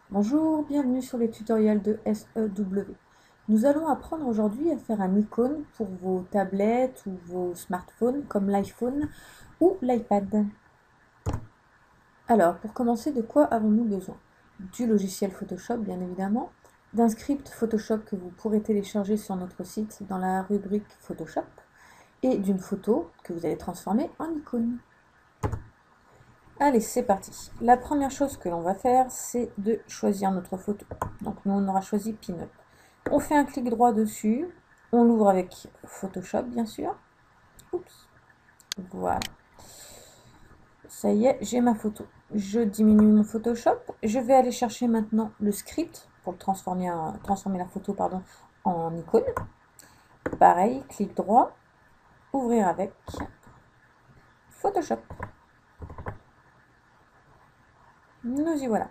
Bonjour, bienvenue sur les tutoriels de SEW. Nous allons apprendre aujourd'hui à faire un icône pour vos tablettes ou vos smartphones comme l'iPhone ou l'iPad. Alors, pour commencer, de quoi avons-nous besoin? Du logiciel Photoshop, bien évidemment, d'un script Photoshop que vous pourrez télécharger sur notre site dans la rubrique Photoshop, et d'une photo que vous allez transformer en icône. Allez, c'est parti. La première chose que l'on va faire, c'est de choisir notre photo. Donc nous, on aura choisi Pin-Up. On fait un clic droit dessus. On l'ouvre avec Photoshop, bien sûr. Oups. Voilà. Ça y est, j'ai ma photo. Je diminue mon Photoshop. Je vais aller chercher maintenant le script pour le transformer la photo en icône. Pareil, clic droit. Ouvrir avec Photoshop. Nous y voilà.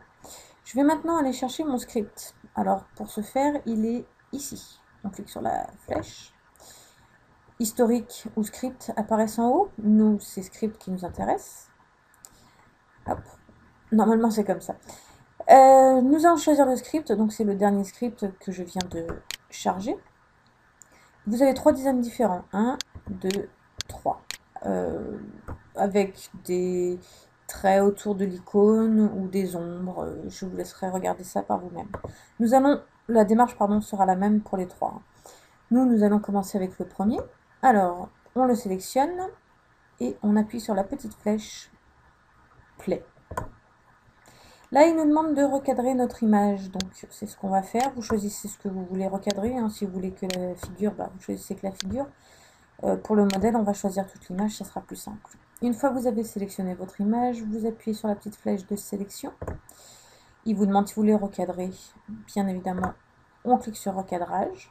Je vais maintenant aller chercher mon script. Alors, pour ce faire, il est ici. On clique sur la flèche. Historique ou script apparaissent en haut. Nous, c'est script qui nous intéresse. Hop. Normalement, c'est comme ça. Nous allons choisir le script. Donc, c'est le dernier script que je viens de charger. Vous avez 3 designs différents. 1, 2, 3. Avec des traits autour de l'icône ou des ombres. Je vous laisserai regarder ça par vous-même. La démarche sera la même pour les 3. Nous allons commencer avec le premier. Alors, on le sélectionne et on appuie sur la petite flèche Play. Là, il nous demande de recadrer notre image. Donc, c'est ce qu'on va faire. Vous choisissez ce que vous voulez recadrer. Si vous voulez que la figure, vous choisissez que la figure. Pour le modèle, on va choisir toute l'image, ça sera plus simple. Une fois que vous avez sélectionné votre image, vous appuyez sur la petite flèche de sélection. Il vous demande si vous voulez recadrer. Bien évidemment, on clique sur recadrage,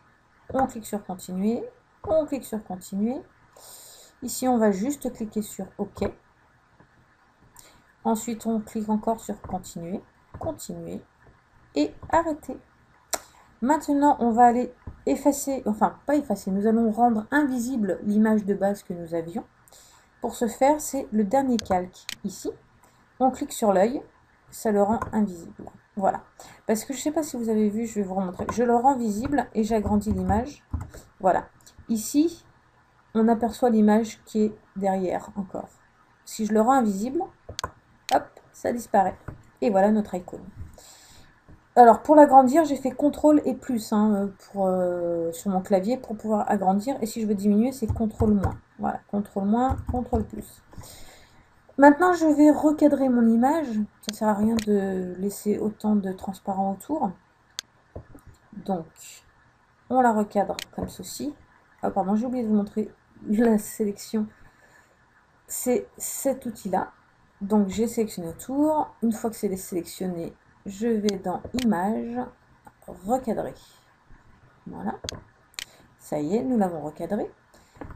on clique sur continuer, on clique sur continuer. Ici, on va juste cliquer sur OK. Ensuite, on clique encore sur continuer, continuer et arrêter. Maintenant, on va aller effacer, enfin pas effacer, nous allons rendre invisible l'image de base que nous avions. Pour ce faire, c'est le dernier calque ici. On clique sur l'œil, ça le rend invisible. Voilà. Parce que je ne sais pas si vous avez vu, je vais vous remontrer. Je le rends visible et j'agrandis l'image. Voilà. Ici, on aperçoit l'image qui est derrière encore. Si je le rends invisible, hop, ça disparaît. Et voilà notre icône. Alors, pour l'agrandir, j'ai fait CTRL et plus sur mon clavier pour pouvoir agrandir. Et si je veux diminuer, c'est CTRL moins. Voilà, CTRL moins, CTRL plus. Maintenant, je vais recadrer mon image. Ça ne sert à rien de laisser autant de transparent autour. Donc, on la recadre comme ceci. Ah, pardon, j'ai oublié de vous montrer la sélection. C'est cet outil-là. Donc, j'ai sélectionné autour. Une fois que c'est sélectionné, je vais dans Images, recadrer. Voilà. Ça y est, nous l'avons recadré.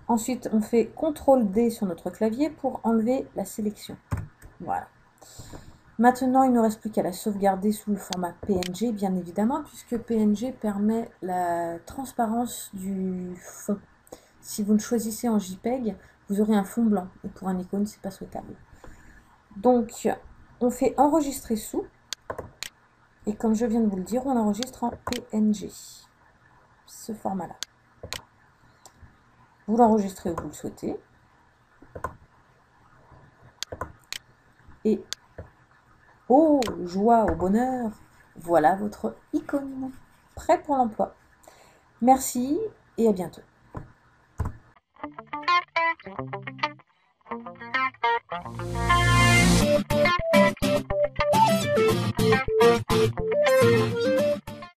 Ensuite, on fait CTRL D sur notre clavier pour enlever la sélection. Voilà. Maintenant, il ne reste plus qu'à la sauvegarder sous le format PNG, bien évidemment, puisque PNG permet la transparence du fond. Si vous le choisissez en JPEG, vous aurez un fond blanc. Et pour un icône, c'est pas souhaitable. Donc, on fait enregistrer sous. Et comme je viens de vous le dire, on enregistre en PNG. Ce format-là. Vous l'enregistrez où vous le souhaitez. Et, oh, joie, au bonheur, voilà votre icône, prêt pour l'emploi. Merci et à bientôt.